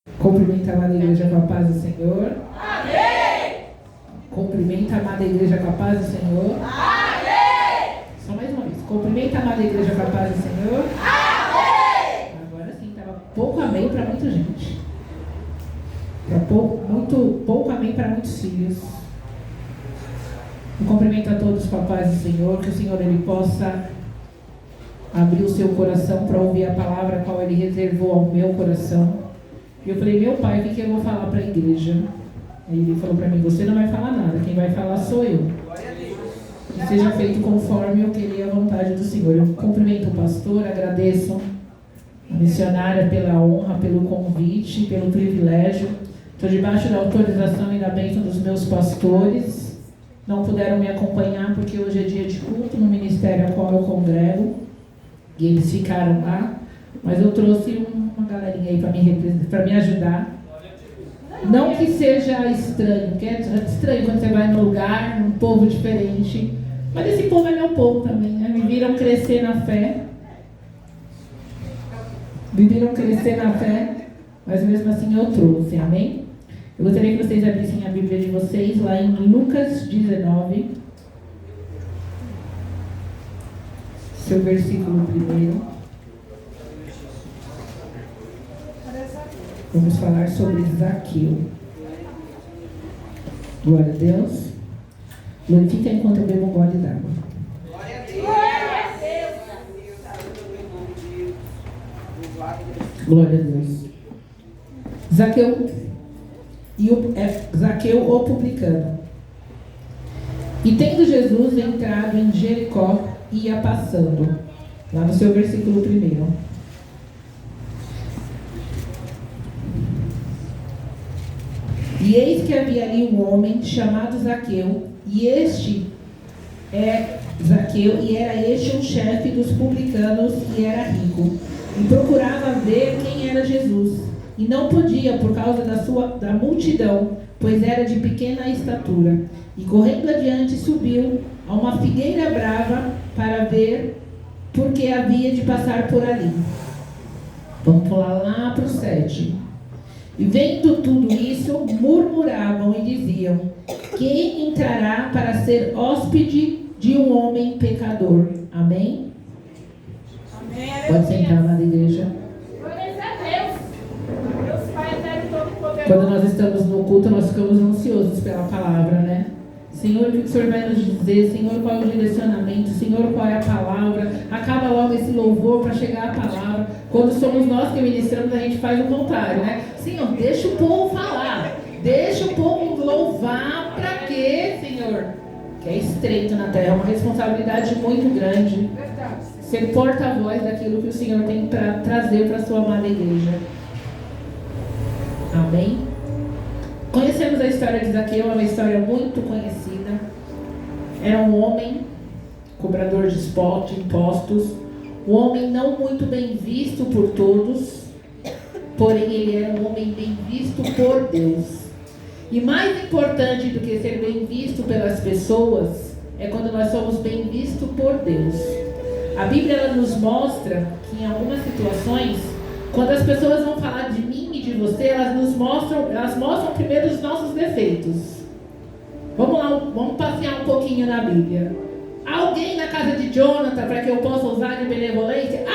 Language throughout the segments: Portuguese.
Cumprimenta a amada igreja com a paz do Senhor. Amém! Cumprimenta a amada igreja com a paz do Senhor. Amém! Só mais uma vez. Cumprimenta a amada igreja com a paz do Senhor. Amém! Agora sim, estava pouco amém para muita gente. Pouco amém para muitos filhos. Eu cumprimento a todos com a paz do Senhor. Que o Senhor ele possa abrir o seu coração para ouvir a palavra qual ele reservou ao meu coração. E eu falei, meu pai, o que eu vou falar para a igreja? Aí ele falou para mim, você não vai falar nada, quem vai falar sou eu. Que seja feito conforme eu queria a vontade do Senhor. Eu cumprimento o pastor, agradeço a missionária pela honra, pelo convite, pelo privilégio. Estou debaixo da autorização e da bênção dos meus pastores. Não puderam me acompanhar porque hoje é dia de culto no ministério a qual eu congrego. E eles ficaram lá. Mas eu trouxe uma galerinha aí para me ajudar. Não que seja estranho, porque é estranho quando você vai num lugar, num povo diferente. Mas esse povo é meu povo também, né? Me viram crescer na fé. Mas mesmo assim eu trouxe, amém? Eu gostaria que vocês abrissem a Bíblia de vocês lá em Lucas 19. Seu versículo 1. Vamos falar sobre Zaqueu. Glória a Deus. Glorifica enquanto eu bebo um gole d'água. Glória a Deus. Zaqueu, o publicano. E tendo Jesus entrado em Jericó, ia passando. Lá no seu versículo 1. E eis que havia ali um homem chamado Zaqueu, e era este um chefe dos publicanos e era rico, e procurava ver quem era Jesus, e não podia por causa da multidão, pois era de pequena estatura, e correndo adiante subiu a uma figueira brava para ver, porque havia de passar por ali. Vamos pular lá para o 7. E vendo tudo isso, murmuravam e diziam: quem entrará para ser hóspede de um homem pecador? Amém? Amém. Pode sentar, amada igreja. Glória a Deus. Deus Pai eterno todo poderoso. Quando nós estamos no culto, nós ficamos ansiosos pela palavra, né? Senhor, o que o Senhor vai nos dizer? Senhor, qual é o direcionamento? Senhor, qual é a palavra? Acaba logo esse louvor para chegar a palavra. Quando somos nós que ministramos, a gente faz o contrário, né? Senhor, deixa o povo falar. Deixa o povo louvar. Para quê, Senhor? Que é estreito na terra, é uma responsabilidade muito grande. Ser porta-voz daquilo que o Senhor tem para trazer para a sua amada igreja. Amém? Conhecemos a história de Zaqueu, é uma história muito conhecida. Era um homem, cobrador de impostos, um homem não muito bem visto por todos, porém ele era um homem bem visto por Deus. E mais importante do que ser bem visto pelas pessoas, é quando nós somos bem vistos por Deus. A Bíblia ela nos mostra que em algumas situações, quando as pessoas vão falar de mim e de você, elas mostram primeiro os nossos defeitos. Vamos lá, vamos passear um pouquinho na Bíblia. Alguém na casa de Jonathan, para que eu possa usar de benevolência?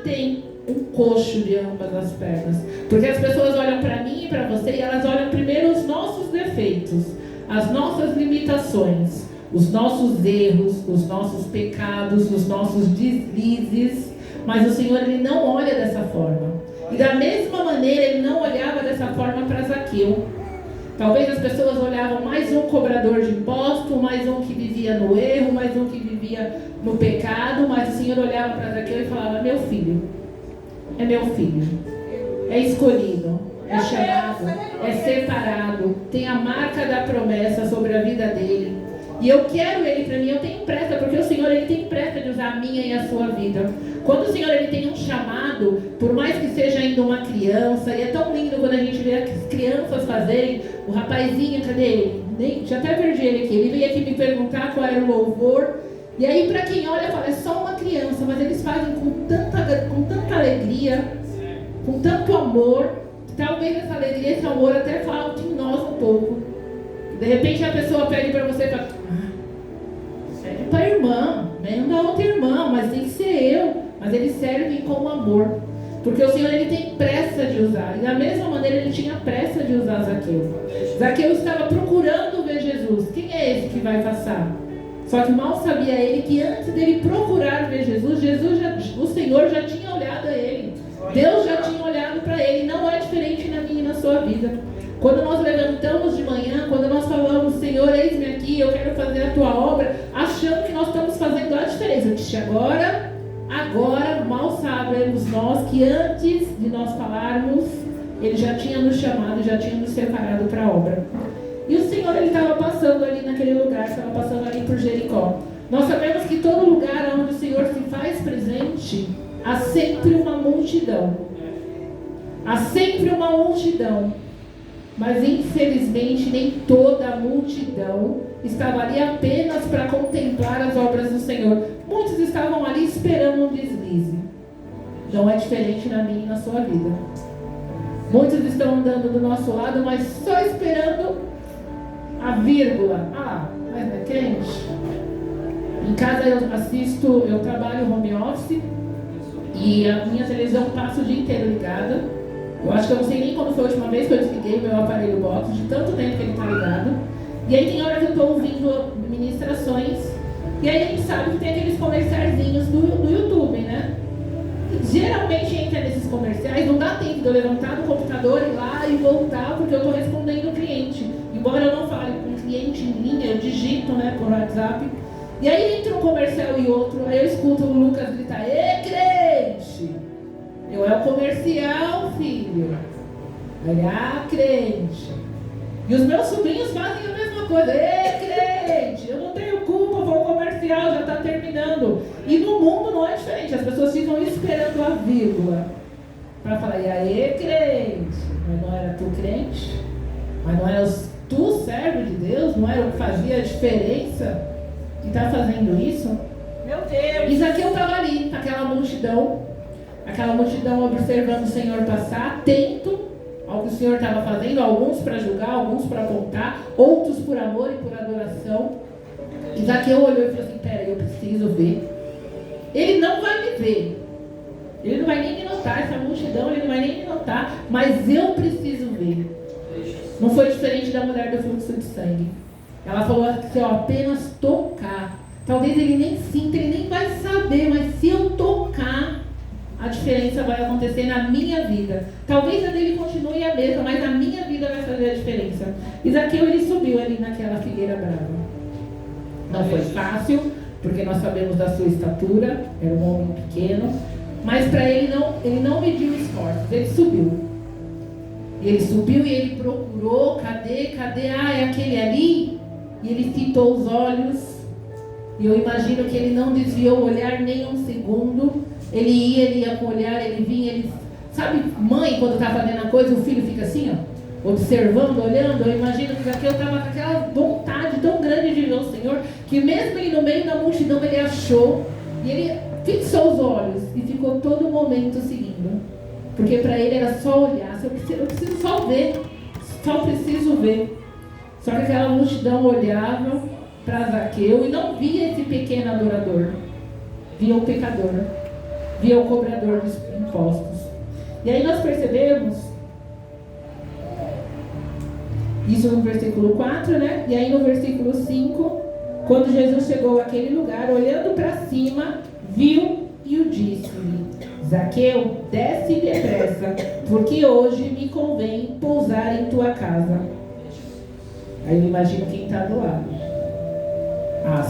Tem um coxo de ambas as pernas. Porque as pessoas olham para mim e para você e elas olham primeiro os nossos defeitos, as nossas limitações, os nossos erros, os nossos pecados, os nossos deslizes. Mas o Senhor ele não olha dessa forma. E da mesma maneira ele não olhava dessa forma para Zaqueu. Talvez as pessoas olhavam mais um cobrador de imposto, mais um que vivia no erro, mais um que vivia no pecado, mas o Senhor olhava para Zaqueu e falava: meu filho, é escolhido, é chamado, é separado, tem a marca da promessa sobre a vida dele. E eu quero ele para mim, eu tenho pressa, porque o Senhor ele tem pressa de usar a minha e a sua vida. Quando o Senhor ele tem um chamado, por mais que seja ainda uma criança, e é tão lindo quando a gente vê as crianças fazerem, o rapazinho, cadê ele? Já até perdi ele aqui, ele veio aqui me perguntar qual era o louvor, e aí para quem olha fala, é só uma criança, mas eles fazem com tanta alegria, com tanto amor, talvez essa que o amor até falta em nós um pouco. De repente a pessoa pede para você, serve para a irmã, não da outra irmã, mas tem que ser eu. Mas eles servem com amor. Porque o Senhor, ele tem pressa de usar. E da mesma maneira ele tinha pressa de usar Zaqueu. Zaqueu estava procurando ver Jesus. Quem é esse que vai passar? Só que mal sabia ele que antes dele procurar ver Jesus, o Senhor já tinha olhado a ele. Deus já tinha olhado para ele. Não é diferente na minha e na sua vida. Quando nós levantamos de manhã, quando nós falamos, Senhor, eis-me aqui, eu quero fazer a tua obra, achando que nós estamos fazendo a diferença. Eu disse, agora, mal sabemos nós que antes de nós falarmos, ele já tinha nos chamado, já tinha nos separado para a obra. E o Senhor, ele estava passando ali naquele lugar, estava passando ali por Jericó. Nós sabemos que todo lugar onde o Senhor se faz presente, há sempre uma multidão. Há sempre uma multidão. Mas infelizmente nem toda a multidão estava ali apenas para contemplar as obras do Senhor. Muitos estavam ali esperando um deslize. Não é diferente na minha e na sua vida. Muitos estão andando do nosso lado, mas só esperando a vírgula. Mas não é crente? Em casa eu trabalho home office e a minha televisão passa o dia inteiro ligada. Eu acho que eu não sei nem quando foi a última vez que eu desliguei o meu aparelho box, de tanto tempo que ele está ligado. E aí tem hora que eu estou ouvindo ministrações, e aí a gente sabe que tem aqueles comerciaizinhos do YouTube, né? Geralmente entra nesses comerciais, não dá tempo de eu levantar do computador, ir lá e voltar, porque eu estou respondendo o cliente. Embora eu não fale com o cliente em linha, eu digito, né, por WhatsApp. E aí entra um comercial e outro, aí eu escuto o Lucas gritar, ê crente! É o comercial, filho. Crente. E os meus sobrinhos fazem a mesma coisa. Crente, eu não tenho culpa, foi um comercial, já está terminando. E no mundo não é diferente. As pessoas ficam esperando a vírgula para falar, e aí, crente? Mas não era tu crente? Mas não era tu servo de Deus? Não era o que fazia a diferença? Que está fazendo isso? Meu Deus! E Zaqueu estava ali, aquela multidão observando o Senhor passar, atento ao que o Senhor estava fazendo, alguns para julgar, alguns para apontar, outros por amor e por adoração. E Zaqueu olhou e falou assim, peraí, eu preciso ver. Ele não vai me ver, ele não vai nem me notar, essa multidão, ele não vai nem me notar, mas eu preciso ver. Não foi diferente da mulher do fluxo de sangue. Ela falou assim, apenas tocar. Talvez ele nem sinta, ele nem vai saber, mas se eu tocar, a diferença vai acontecer na minha vida. Talvez a dele continue a mesma, mas a minha vida vai fazer a diferença. E Zaqueu, ele subiu ali naquela figueira brava. Não foi fácil, porque nós sabemos da sua estatura, era um homem pequeno, mas para ele não mediu esforços, ele subiu. Ele subiu e ele procurou, cadê? É aquele ali? E ele fitou os olhos, e eu imagino que ele não desviou o olhar nem um segundo. Ele ia com o olhar, ele vinha, ele... Sabe, mãe, quando está fazendo a coisa, o filho fica assim, observando, olhando. Eu imagino que Zaqueu estava com aquela vontade tão grande de ver o Senhor, que mesmo ele no meio da multidão, ele achou, e ele fixou os olhos, e ficou todo momento seguindo. Porque para ele era só olhar, eu preciso só ver, só preciso ver. Só que aquela multidão olhava para Zaqueu e não via esse pequeno adorador, via o pecador, via o cobrador de impostos. E aí nós percebemos isso no versículo 4, né? E aí no versículo 5, quando Jesus chegou àquele lugar, olhando para cima, viu e o disse-lhe: Zaqueu, desce depressa, porque hoje me convém pousar em tua casa. Aí eu imagino quem está do lado.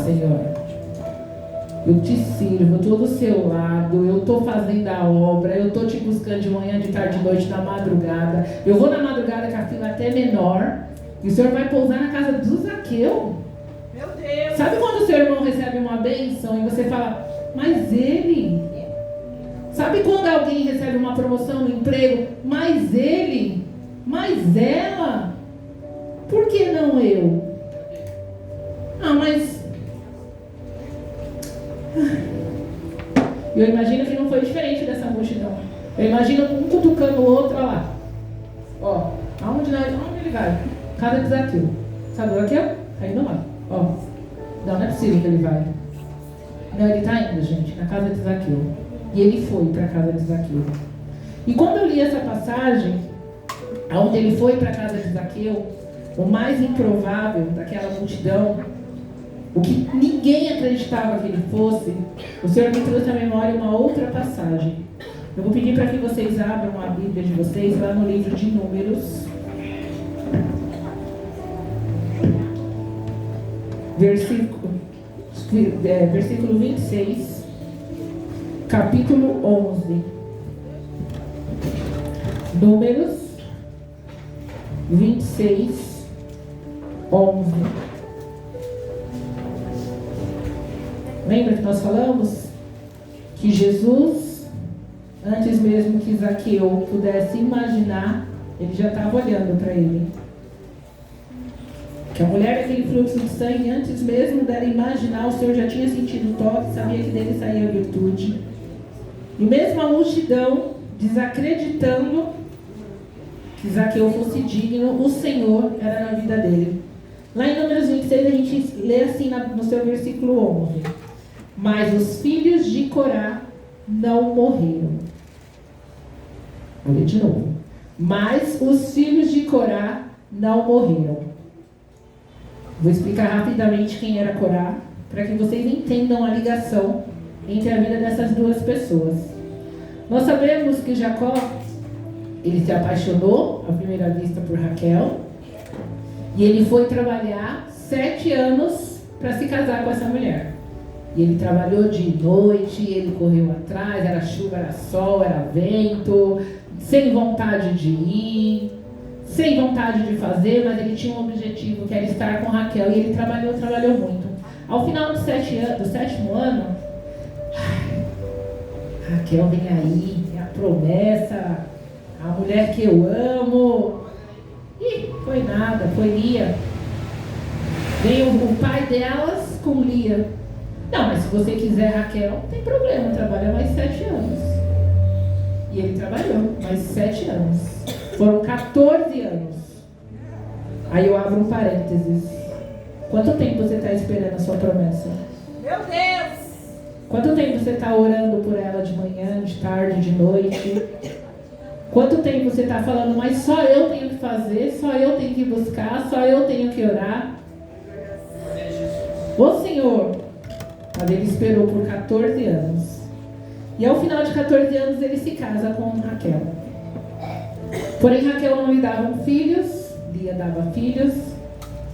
Senhor, eu te sirvo, eu estou do seu lado, eu estou fazendo a obra, eu estou te buscando de manhã, de tarde, de noite, na madrugada. Eu vou na madrugada com a fila até menor, e o Senhor vai pousar na casa do Zaqueu. Meu Deus! Sabe quando o seu irmão recebe uma bênção e você fala, mas ele... Sabe quando alguém recebe uma promoção no emprego, mas ele, mas ela, por que não eu? Mas... Eu imagino que não foi diferente dessa multidão. Eu imagino um cutucando o outro, olha lá. Aonde Onde ele vai? Casa de Zaqueu. Sabe o Zaqueu? Aí não vai. Ó. Não é possível que ele vai. Não, ele está indo, gente, na casa de Zaqueu. E ele foi para a casa de Zaqueu. E quando eu li essa passagem, onde ele foi para a casa de Zaqueu, o mais improvável daquela multidão, o que ninguém acreditava que ele fosse, o Senhor me trouxe à memória uma outra passagem. Eu vou pedir para que vocês abram a Bíblia de vocês lá no livro de Números. Versículo 26, capítulo 11. Números 26, 11. Lembra que nós falamos que Jesus, antes mesmo que Zaqueu pudesse imaginar, ele já estava olhando para ele. Que a mulher daquele fluxo de sangue, antes mesmo dela imaginar, o Senhor já tinha sentido o toque, sabia que dele saía a virtude. E mesmo a multidão, desacreditando que Zaqueu fosse digno, o Senhor era na vida dele. Lá em Números 26 a gente lê assim no seu versículo 11. Mas os filhos de Corá não morreram. Vou ler de novo. Mas os filhos de Corá não morreram. Vou explicar rapidamente quem era Corá, para que vocês entendam a ligação entre a vida dessas duas pessoas. Nós sabemos que Jacó, ele se apaixonou à primeira vista por Raquel, e ele foi trabalhar 7 anos para se casar com essa mulher. E ele trabalhou de noite, ele correu atrás, era chuva, era sol, era vento, sem vontade de ir, sem vontade de fazer, mas ele tinha um objetivo, que era estar com Raquel, e ele trabalhou muito. Ao final do 7º ano, Raquel vem aí, é a promessa, a mulher que eu amo. E foi nada, foi Lia. Veio o pai delas com Lia. Não, mas se você quiser Raquel, não tem problema, trabalha mais 7 anos. E ele trabalhou mais 7 anos. Foram 14 anos. Aí eu abro um parênteses. Quanto tempo você está esperando a sua promessa? Meu Deus! Quanto tempo você está orando por ela de manhã, de tarde, de noite? Quanto tempo você está falando, mas só eu tenho que fazer, só eu tenho que buscar, só eu tenho que orar? Ô Senhor! Mas ele esperou por 14 anos. E ao final de 14 anos ele se casa com Raquel. Porém Raquel não lhe dava filhos, Lia dava filhos.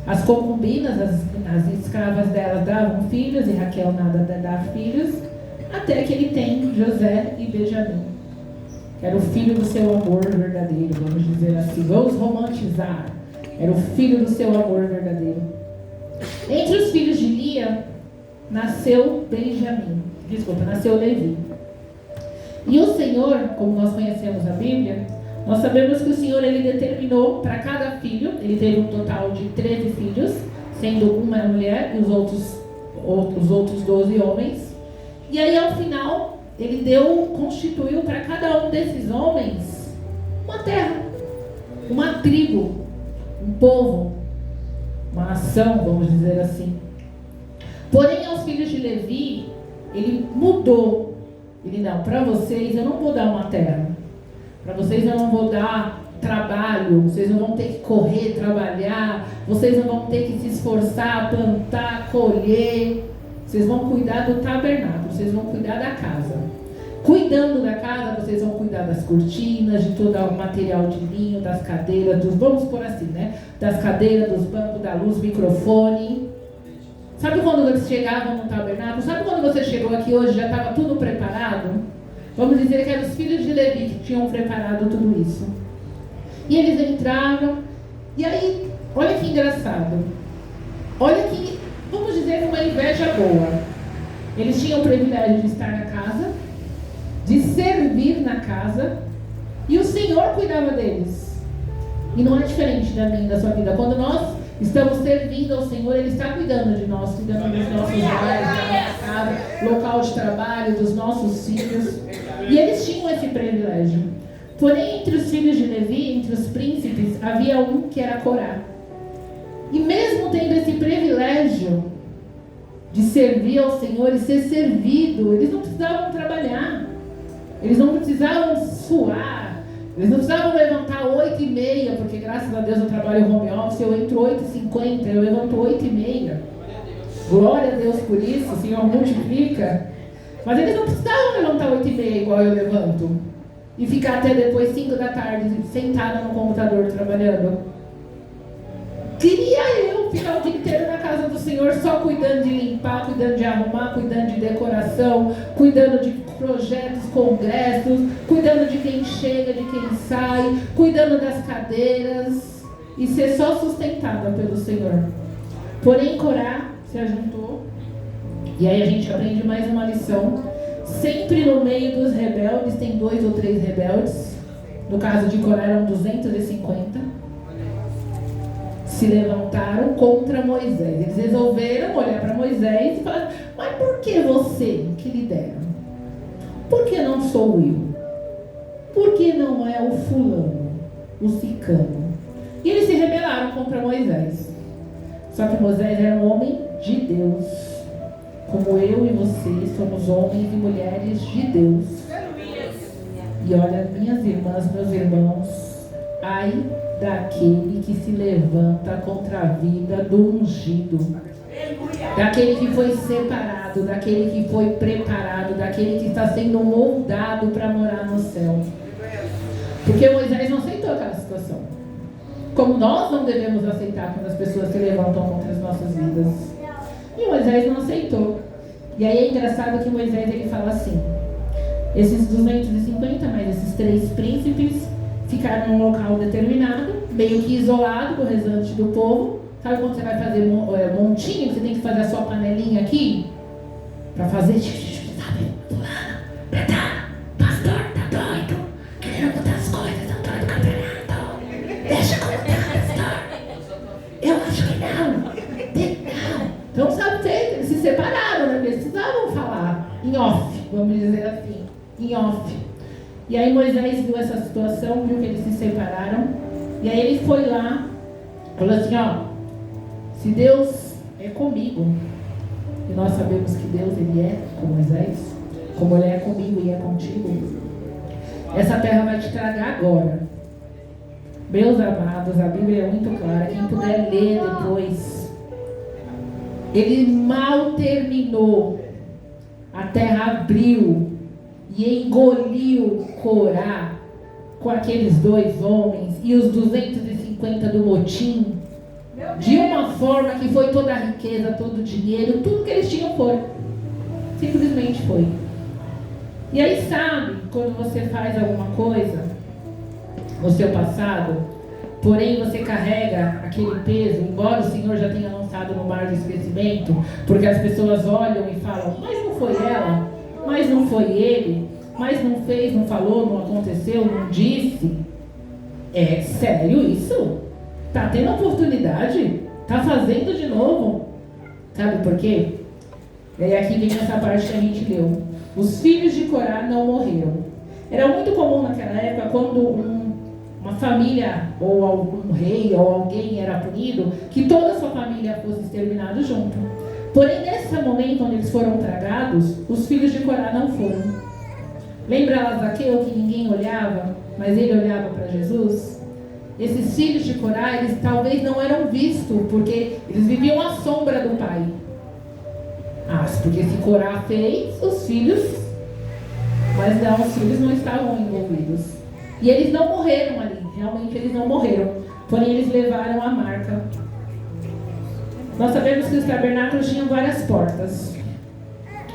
As concubinas, as escravas dela davam filhos e Raquel nada dava filhos. Até que ele tem José e Benjamim. Era o filho do seu amor verdadeiro, vamos dizer assim. Vamos romantizar. Era o filho do seu amor verdadeiro. Entre os filhos de Lia, nasceu Levi. E o Senhor, como nós conhecemos a Bíblia, nós sabemos que o Senhor, ele determinou para cada filho, ele teve um total de 13 filhos, sendo uma mulher e os outros 12 homens. E aí, ao final, ele constituiu para cada um desses homens uma terra, uma tribo, um povo, uma nação, vamos dizer assim. Porém, aos filhos de Levi, ele mudou. Ele, não, para vocês eu não vou dar uma terra. Para vocês eu não vou dar trabalho. Vocês não vão ter que correr, trabalhar. Vocês não vão ter que se esforçar, plantar, colher. Vocês vão cuidar do tabernáculo. Vocês vão cuidar da casa. Cuidando da casa, vocês vão cuidar das cortinas, de todo o material de linho, das cadeiras, vamos por assim, né? Das cadeiras, dos bancos, da luz, microfone. Sabe quando eles chegavam no tabernáculo? Sabe quando você chegou aqui hoje, já estava tudo preparado? Vamos dizer que eram os filhos de Levi que tinham preparado tudo isso. E eles entraram, e aí, olha que engraçado. Olha que, vamos dizer, uma inveja boa. Eles tinham o privilégio de estar na casa, de servir na casa, e o Senhor cuidava deles. E não é diferente da minha e da sua vida. Quando nós estamos servindo ao Senhor, Ele está cuidando de nós, cuidando dos nossos lares, da nossa casa, local de trabalho, dos nossos filhos. E eles tinham esse privilégio. Porém, entre os filhos de Levi, entre os príncipes, havia um que era Corá. E mesmo tendo esse privilégio de servir ao Senhor e ser servido, eles não precisavam trabalhar, eles não precisavam suar, eles não precisavam levantar 8h30, porque graças a Deus eu trabalho home office, eu entro 8h50, eu levanto 8h30. Glória a Deus por isso, o Senhor multiplica. Mas eles não precisavam levantar 8h30 igual eu levanto e ficar até depois 5 da tarde sentada no computador trabalhando. Queria eu ficar o dia inteiro na casa do Senhor só cuidando de limpar, cuidando de arrumar, cuidando de decoração, cuidando de projetos, congressos, cuidando de quem chega, de quem sai, cuidando das cadeiras e ser só sustentada pelo Senhor. Porém, Corá se ajuntou, e aí a gente aprende mais uma lição. Sempre no meio dos rebeldes tem 2 ou 3 rebeldes. No caso de Corá eram 250. Se levantaram contra Moisés. Eles resolveram olhar para Moisés e falar: mas por que você que lidera? Por que não sou eu? Por que não é o fulano, o cicano? E eles se rebelaram contra Moisés. Só que Moisés era um homem de Deus, como eu e você somos homens e mulheres de Deus. E olha, minhas irmãs, meus irmãos, ai daquele que se levanta contra a vida do ungido, daquele que foi separado, daquele que foi preparado, daquele que está sendo moldado para morar no céu. Porque Moisés não aceitou aquela situação, como nós não devemos aceitar quando as pessoas se levantam contra as nossas vidas. E Moisés não aceitou. E aí é engraçado que Moisés ele fala assim: esses 250 mais esses 3 príncipes ficaram num local determinado, meio que isolado do restante do povo. Sabe quando você vai fazer montinho, você tem que fazer a sua panelinha aqui para fazer, sabe, pastor, tá doido, querendo mudar as coisas, tá doido, campeonato, deixa como tá, pastor, eu acho que não. Então sabe, eles se separaram, né? Eles precisavam falar em off, vamos dizer assim, em off. E aí Moisés viu essa situação, viu que eles se separaram, e aí ele foi lá, falou assim: ó, se Deus é comigo, e nós sabemos que Deus ele é com Moisés, como ele é comigo e é contigo, essa terra vai te tragar agora. Meus amados, a Bíblia é muito clara, quem puder ler depois. Ele mal terminou, a terra abriu e engoliu Corá com aqueles 2 homens e os 250 do motim, de uma forma que foi toda a riqueza, todo o dinheiro, tudo que eles tinham foi. Simplesmente foi. E aí sabe, quando você faz alguma coisa no seu passado, porém você carrega aquele peso, embora o Senhor já tenha lançado no mar do esquecimento, porque as pessoas olham e falam: mas não foi ela, mas não foi ele, mas não fez, não falou, não aconteceu, não disse. É sério isso? Tá tendo oportunidade? Tá fazendo de novo? Sabe por quê? E aí aqui vem essa parte que a gente leu. Os filhos de Corá não morreram. Era muito comum naquela época, quando uma família, ou algum rei, ou alguém era punido, que toda a sua família fosse exterminada junto. Porém, nesse momento onde eles foram tragados, os filhos de Corá não foram. Lembra lá Zaqueu, que ninguém olhava, mas ele olhava para Jesus? Esses filhos de Corá, eles talvez não eram vistos, porque eles viviam à sombra do pai. Porque se Corá fez, os filhos, mas não, os filhos não estavam envolvidos. E eles não morreram ali, realmente eles não morreram, porém eles levaram a marca. Nós sabemos que os tabernáculos tinham várias portas.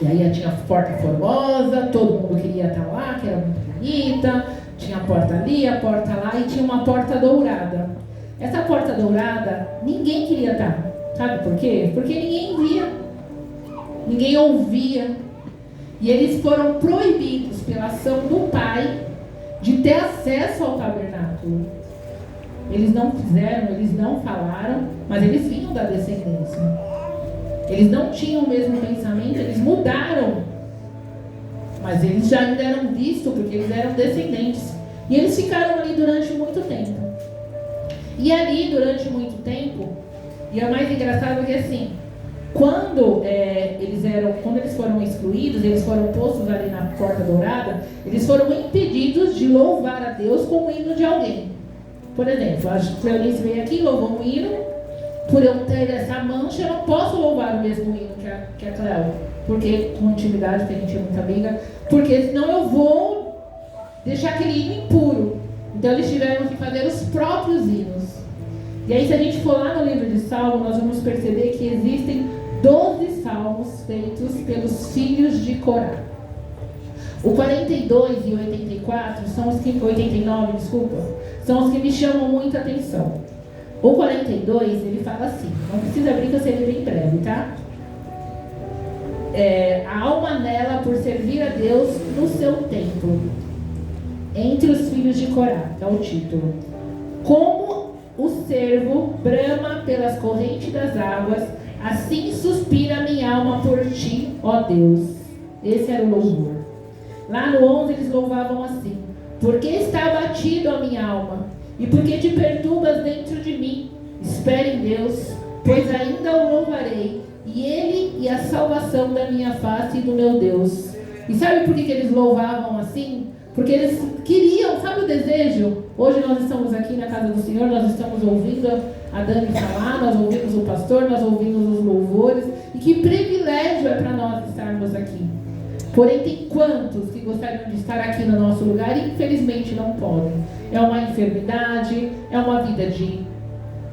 E aí tinha a porta formosa, todo mundo queria estar lá, que era muito bonita. Tinha a porta ali, a porta lá, e tinha uma porta dourada. Essa porta dourada, ninguém queria estar. Sabe por quê? Porque ninguém via, ninguém ouvia. E eles foram proibidos pela ação do pai de ter acesso ao tabernáculo. Eles não fizeram, eles não falaram, mas eles vinham da descendência. Eles não tinham o mesmo pensamento, eles mudaram. Mas eles já ainda eram vistos, porque eles eram descendentes. E eles ficaram ali durante muito tempo. E ali, durante muito tempo, e é mais engraçado que assim, quando eles foram excluídos, eles foram postos ali na Porta Dourada, eles foram impedidos de louvar a Deus com o hino de alguém. Por exemplo, a Cleonice veio aqui, louvou um hino. Por eu ter essa mancha, eu não posso louvar o mesmo hino que a Cleo. Porque, com intimidade, porque a gente é muito amiga. Porque senão eu vou deixar aquele hino impuro. Então eles tiveram que fazer os próprios hinos. E aí, se a gente for lá no livro de Salmo, nós vamos perceber que existem 12 salmos feitos pelos filhos de Corá. O 42 e o 84 são os que... 89, desculpa. São os que me chamam muita atenção. O 42, ele fala assim, não precisa abrir que eu sei ler em breve, tá? A alma anela por servir a Deus no seu templo, entre os filhos de Corá, é o título. Como o cervo brama pelas correntes das águas, assim suspira minha alma por ti, ó Deus. Esse era o louvor. Lá no 11 eles louvavam assim: porque está abatido a minha alma, e porque te perturbas dentro de mim, espere em Deus, pois ainda o louvarei, e Ele e a salvação da minha face e do meu Deus. E sabe por que eles louvavam assim? Porque eles queriam, sabe o desejo? Hoje nós estamos aqui na casa do Senhor, nós estamos ouvindo a Dani falar, nós ouvimos o pastor, nós ouvimos os louvores, e que privilégio é para nós estarmos aqui. Porém, tem quantos que gostariam de estar aqui no nosso lugar e infelizmente não podem? É uma enfermidade, é uma vida de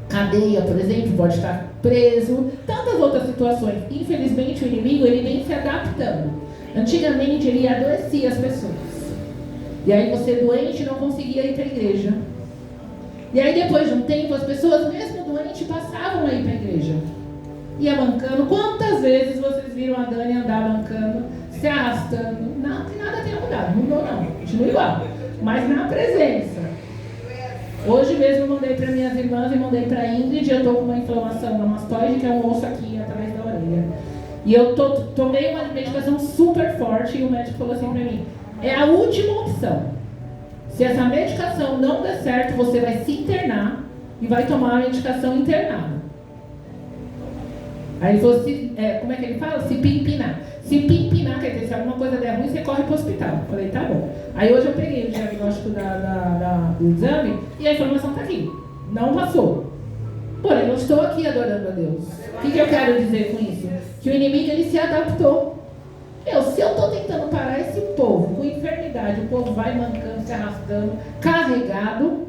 cadeia, por exemplo, pode estar preso, tantas outras situações. Infelizmente, o inimigo, ele vem se adaptando. Antigamente, ele adoecia as pessoas. E aí, você doente não conseguia ir para a igreja. E aí, depois de um tempo, as pessoas, mesmo doentes, passavam a ir para a igreja. Ia mancando. Quantas vezes vocês viram a Dani andar mancando, se arrastando? Não, que nada tenha mudado. Não mudou, não. Continua igual. Mas na presença. Hoje mesmo eu mandei para minhas irmãs e mandei para a Ingrid. Eu estou com uma inflamação na mastoide, que é um osso aqui atrás da orelha. E eu tomei uma medicação super forte e o médico falou assim para mim: é a última opção. Se essa medicação não der certo, você vai se internar e vai tomar a medicação internada. Aí ele falou, como é que ele fala? Se pimpinar. Se pimpinar, quer dizer, se alguma coisa der ruim, você corre para o hospital. Eu falei, tá bom. Aí hoje eu peguei o diagnóstico do exame e a informação está aqui. Não passou. Porém, eu estou aqui adorando a Deus. O que eu quero dizer com isso? Que o inimigo, ele se adaptou. Se eu estou tentando parar esse povo com enfermidade, o povo vai mancando, se arrastando, carregado,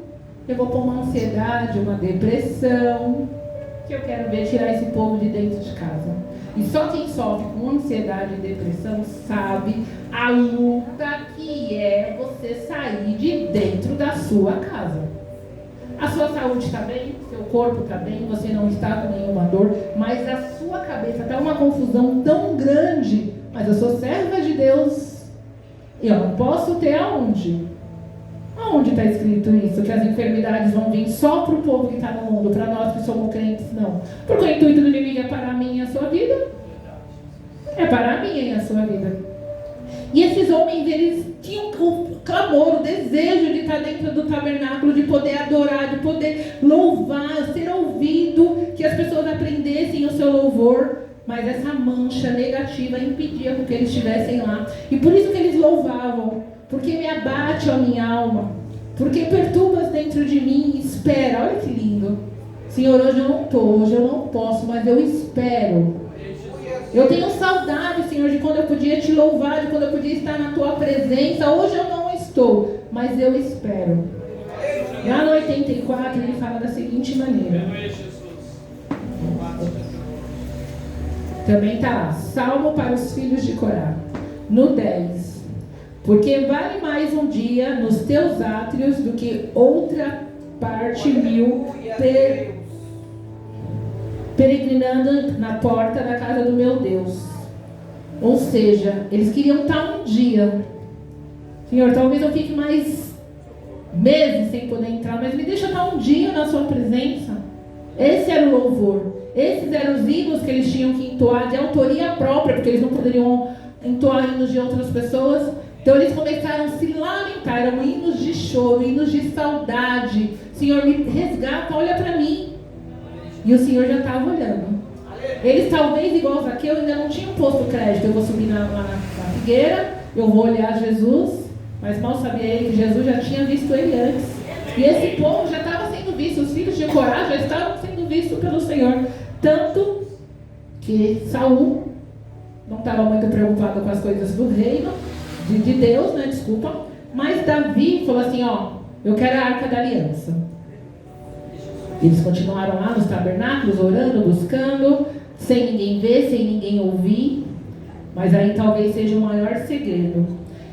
eu vou pôr uma ansiedade, uma depressão, que eu quero ver tirar esse povo de dentro de casa. E só quem sofre com ansiedade e depressão sabe a luta que é você sair de dentro da sua casa. A sua saúde está bem, seu corpo está bem, você não está com nenhuma dor, mas a sua cabeça está uma confusão tão grande. Mas eu sou serva de Deus, e eu não posso ter aonde? Aonde está escrito isso? Que as enfermidades vão vir só para o povo que está no mundo, para nós que somos crentes, não. Porque o intuito do inimigo é parar a minha e a sua vida. É parar a minha e a sua vida. E esses homens, eles tinham o clamor, o desejo de estar dentro do tabernáculo, de poder adorar, de poder louvar, ser ouvido, que as pessoas aprendessem o seu louvor. Mas essa mancha negativa impedia que eles estivessem lá. E por isso que eles louvavam. Porque me abate a minha alma. Porque perturbas dentro de mim. Espera, olha que lindo. Senhor, hoje eu não estou, hoje eu não posso, mas eu espero. Eu tenho saudade, Senhor, de quando eu podia te louvar, de quando eu podia estar na tua presença. Hoje eu não estou, mas eu espero. Lá no 84 ele fala da seguinte maneira. Também está lá, Salmo para os filhos de Corá, no 10. Porque vale mais um dia nos teus átrios do que outra parte mil peregrinando na porta da casa do meu Deus. Ou seja, eles queriam estar um dia. Senhor, talvez eu fique mais meses sem poder entrar, mas me deixa estar um dia na sua presença. Esse era o louvor. Esses eram os hinos que eles tinham que entoar de autoria própria, porque eles não poderiam entoar hinos de outras pessoas. Então eles começaram a se lamentar, eram hinos de choro, hinos de saudade. Senhor, me resgata, olha para mim. E o Senhor já estava olhando. Eles talvez, igual Zaqueu, ainda não tinham posto crédito. Eu vou subir na figueira, eu vou olhar Jesus. Mas mal sabia ele que Jesus já tinha visto ele antes. E esse povo já estava sendo visto, os filhos de Corá já estavam sendo vistos pelo Senhor. Tanto que Saul não estava muito preocupado com as coisas do reino, de Deus, né, desculpa. Mas Davi falou assim, ó, eu quero a Arca da Aliança. Eles continuaram lá nos tabernáculos, orando, buscando, sem ninguém ver, sem ninguém ouvir. Mas aí talvez seja o maior segredo.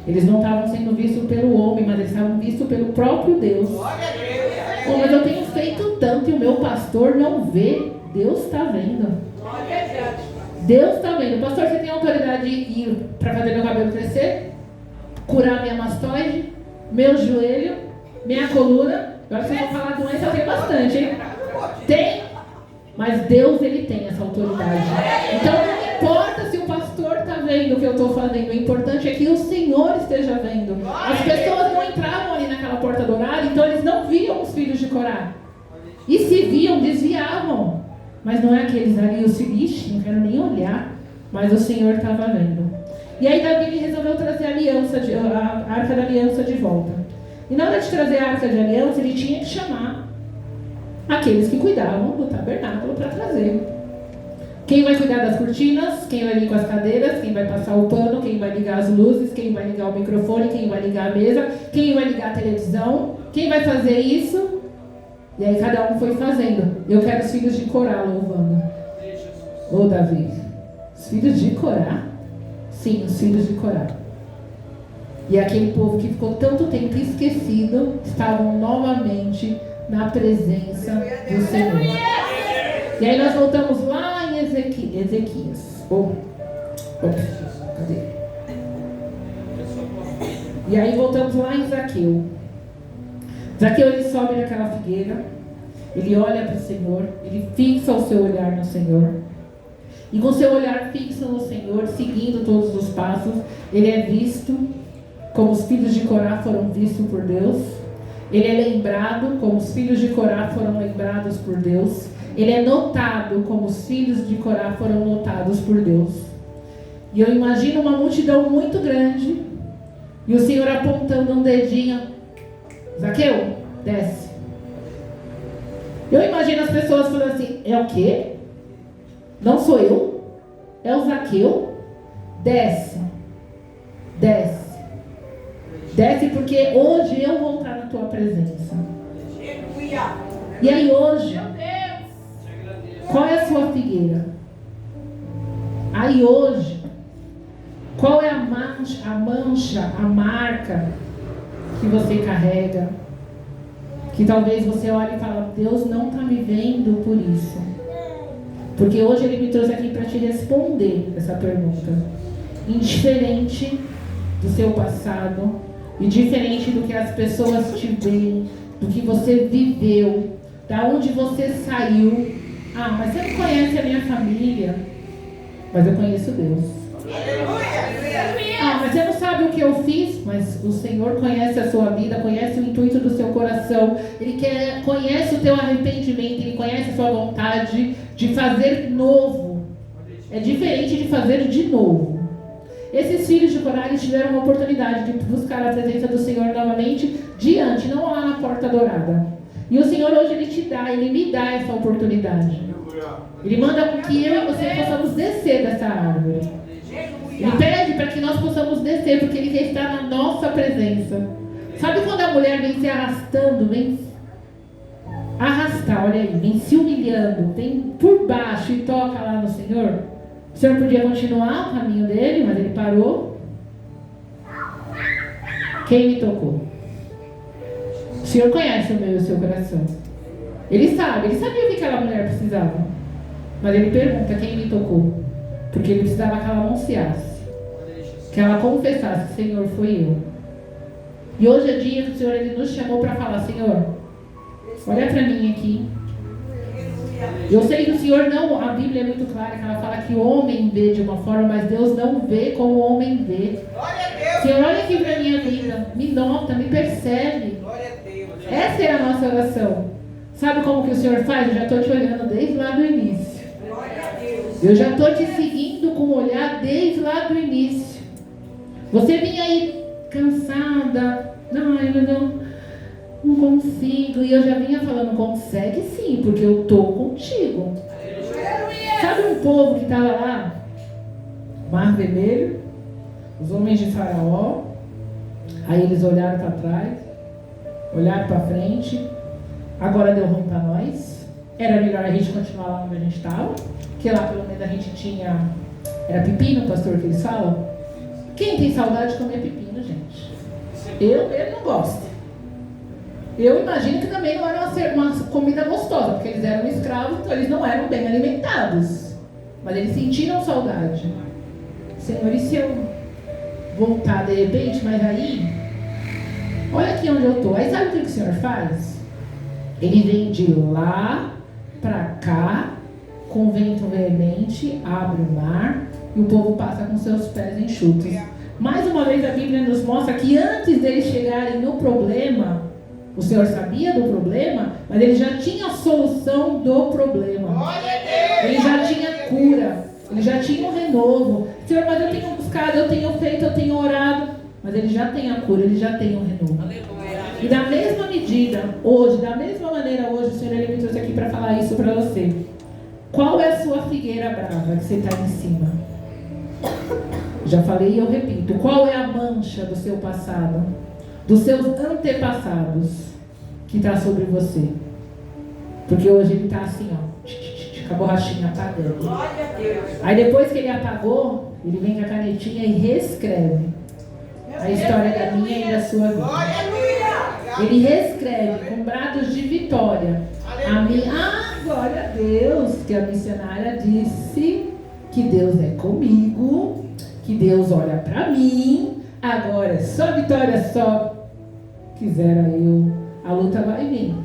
Eles não estavam sendo vistos pelo homem, mas eles estavam vistos pelo próprio Deus. Oh, mas eu tenho feito tanto e o meu pastor não vê. Deus está vendo. Deus está vendo. Pastor, você tem autoridade de ir para fazer meu cabelo crescer? Curar minha mastoide? Meu joelho? Minha coluna? Agora se eu vou falar doença, eu tenho bastante, hein? Tem. Mas Deus, ele tem essa autoridade. Então não importa se o pastor está vendo o que eu estou fazendo. O importante é que o Senhor esteja vendo. As pessoas não entravam ali naquela porta dourada, então eles não viam os filhos de Corá. E se viam, desviavam. Mas não é aqueles ali, os filhos, não quero nem olhar. Mas o Senhor estava vendo. E aí Davi resolveu trazer a Arca da Aliança de volta. E na hora de trazer a Arca de Aliança, ele tinha que chamar aqueles que cuidavam do tabernáculo para trazer. Quem vai cuidar das cortinas, quem vai vir com as cadeiras, quem vai passar o pano, quem vai ligar as luzes, quem vai ligar o microfone, quem vai ligar a mesa, quem vai ligar a televisão, quem vai fazer isso. E aí cada um foi fazendo. Eu quero os filhos de Corá louvando. Ô Davi, os filhos de Corá? Sim, os filhos de Corá. E aquele povo que ficou tanto tempo esquecido, estavam novamente na presença do Senhor. E aí nós voltamos lá em Ezequias. Cadê? E aí voltamos lá em Zaqueu. Zaqueu, ele sobe naquela figueira, ele olha para o Senhor, ele fixa o seu olhar no Senhor. E com seu olhar fixo no Senhor, seguindo todos os passos, ele é visto como os filhos de Corá foram vistos por Deus. Ele é lembrado como os filhos de Corá foram lembrados por Deus. Ele é notado como os filhos de Corá foram notados por Deus. E eu imagino uma multidão muito grande e o Senhor apontando um dedinho. Zaqueu, desce. Eu imagino as pessoas falando assim, é o quê? Não sou eu? É o Zaqueu? Desce. Desce. Desce porque hoje eu vou estar na tua presença. E aí hoje, qual é a sua figueira? Aí hoje, qual é a mancha, a marca que você carrega? Que talvez você olhe e fale, Deus não está me vendo por isso. Porque hoje Ele me trouxe aqui para te responder essa pergunta. Indiferente do seu passado, e diferente do que as pessoas te veem, do que você viveu, da onde você saiu. Ah, mas você não conhece a minha família. Mas eu conheço Deus. Ah, mas você não sabe o que eu fiz. Mas o Senhor conhece a sua vida, conhece o intuito do seu coração. Ele conhece o teu arrependimento, Ele conhece a sua vontade de fazer novo. É diferente de fazer de novo. Esses filhos de Corá, eles tiveram uma oportunidade de buscar a presença do Senhor novamente diante, não lá na porta dourada. E o Senhor hoje, Ele te dá, Ele me dá essa oportunidade. Ele manda com que eu e você possamos descer dessa árvore. Ele pede para que nós possamos descer, porque Ele quer estar na nossa presença. Sabe quando a mulher vem se arrastando, vem arrastar, olha aí, vem se humilhando, vem por baixo e toca lá no Senhor? O Senhor podia continuar o caminho dele, mas Ele parou. Quem me tocou? O Senhor conhece o meu e o seu coração. Ele sabia o que aquela mulher precisava. Mas Ele pergunta, quem me tocou? Porque Ele precisava que ela anunciasse, que ela confessasse, Senhor, foi eu. E hoje é dia que o Senhor, Ele nos chamou para falar, Senhor, olha para mim aqui. Eu sei que o Senhor não, a Bíblia é muito clara, que ela fala que o homem vê de uma forma, mas Deus não vê como o homem vê. Senhor, olha aqui para a minha vida. Me nota, me percebe. Essa é a nossa oração. Sabe como que o Senhor faz? Eu já estou te olhando desde lá do início. Eu já estou te seguindo com o olhar desde lá do início. Você vinha aí cansada. Não consigo. E eu já vinha falando, consegue sim, porque eu estou contigo. Sabe um povo que estava lá? Mar Vermelho, os homens de Faraó. Aí eles olharam para trás, olharam para frente. Agora deu ruim para nós. Era melhor a gente continuar lá onde a gente estava, porque lá pelo menos a gente tinha... Era pepino, pastor, que eles falam? Quem tem saudade de comer pepino, gente? Eu não gosto. Eu imagino que também não era uma comida gostosa, porque eles eram escravos, então eles não eram bem alimentados. Mas eles sentiram saudade. Senhor, e se eu voltar de repente, mas aí... Olha aqui onde eu estou. Aí sabe o que o Senhor faz? Ele vem de lá para cá, com vento veemente, abre o mar e o povo passa com seus pés enxutos. Mais uma vez a Bíblia nos mostra que antes deles chegarem no problema, o Senhor sabia do problema, mas ele já tinha a solução do problema. Ele já tinha cura, ele já tinha um renovo. Senhor, mas eu tenho buscado, eu tenho feito, eu tenho orado, mas ele já tem a cura, ele já tem um renovo. E da mesma medida, hoje, da mesma maneira hoje, o Senhor ele me trouxe aqui para falar isso para você. Qual é a sua figueira brava que você está em cima? Já falei e eu repito. Qual é a mancha do seu passado? Dos seus antepassados que está sobre você? Porque hoje ele está assim, ó, com a borrachinha apagando. Aí depois que ele apagou, ele vem com a canetinha e reescreve a história da minha e da sua vida. Ele reescreve com brados de vitória. Glória a Deus, que a missionária disse que Deus é comigo, que Deus olha para mim. Agora é só vitória, só quisera eu. A luta vai vir.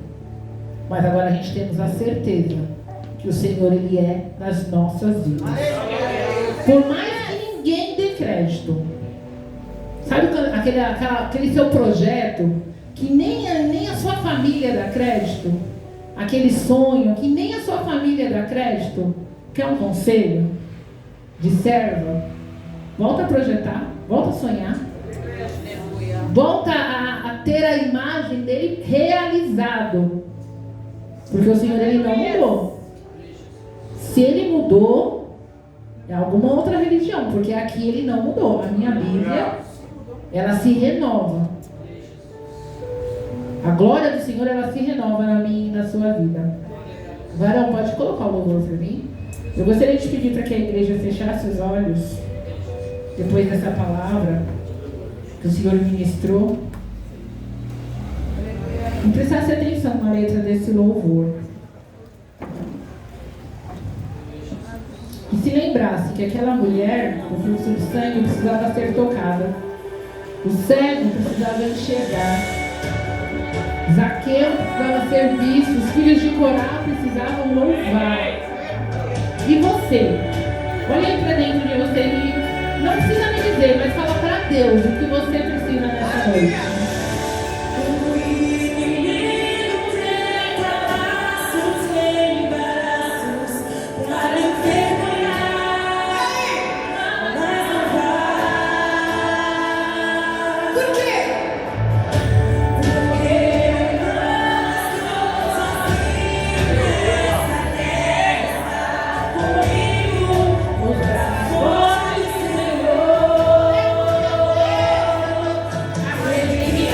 Mas agora a gente temos a certeza que o Senhor ele é nas nossas vidas. Por mais que ninguém dê crédito. Sabe aquele seu projeto que nem a sua família dá crédito? Aquele sonho que nem a sua família dá crédito? Quer um conselho de serva? Volta a projetar, volta a sonhar. Volta a ter a imagem dele realizado. Porque o Senhor ele não mudou. Se ele mudou, é alguma outra religião, porque aqui ele não mudou. A minha Bíblia, ela se renova. A glória do Senhor, ela se renova na minha e na sua vida. Varão, pode colocar o louvor para mim? Eu gostaria de pedir para que a igreja fechasse os olhos, depois dessa palavra que o Senhor ministrou, e prestasse atenção na letra desse louvor. E se lembrasse que aquela mulher, o fluxo de sangue, precisava ser tocada. O cego precisava enxergar. Zaqueu precisava ser visto. Os filhos de Corá precisavam louvar. E você? Olha aí para dentro de você e não precisa me dizer, mas fala para Deus o que você precisa nessa noite. Ele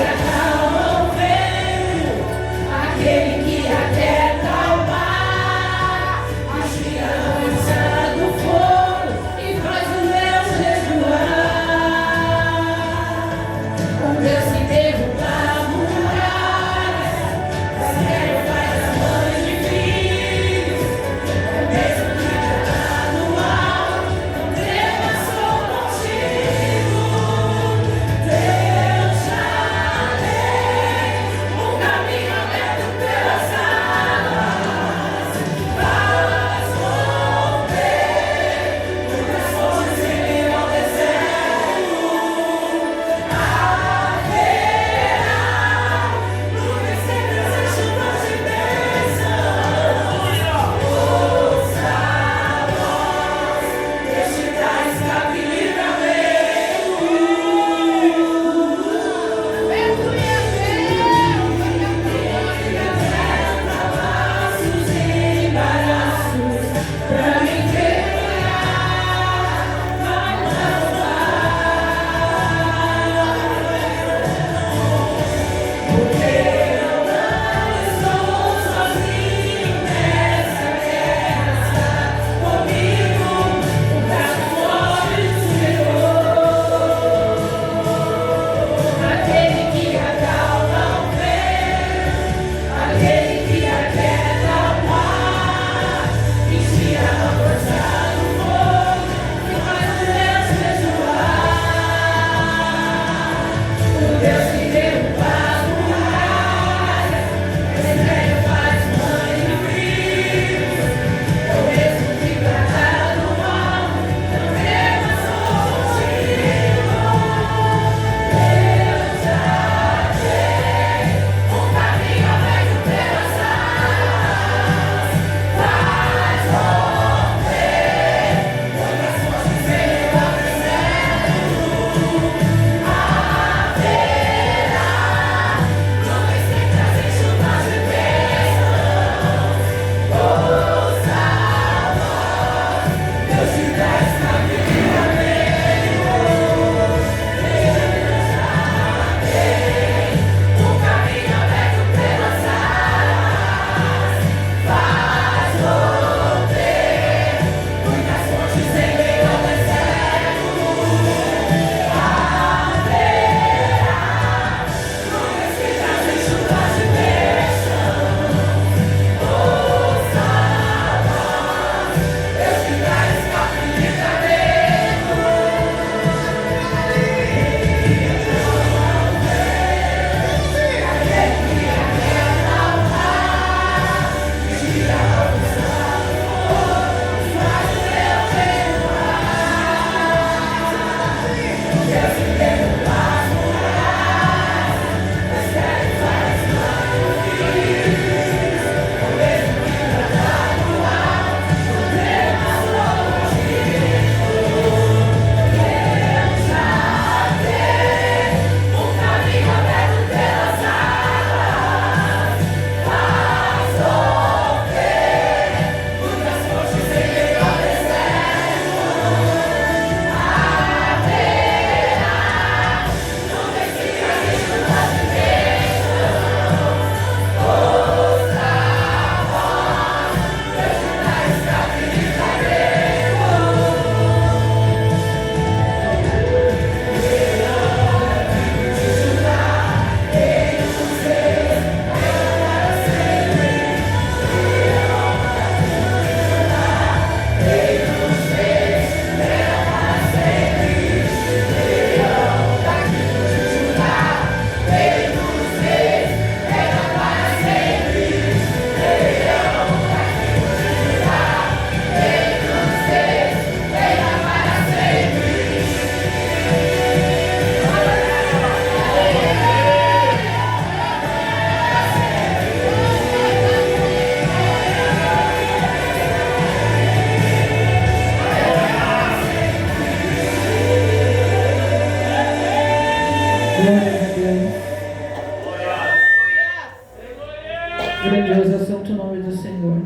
Senhor.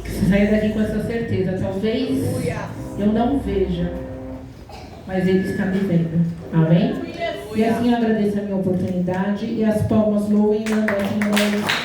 Que você saia daqui com essa certeza. Talvez eu não veja, mas Ele está me vendo. Amém? E assim eu agradeço a minha oportunidade e as palmas louvem e agradecem o nome do Senhor.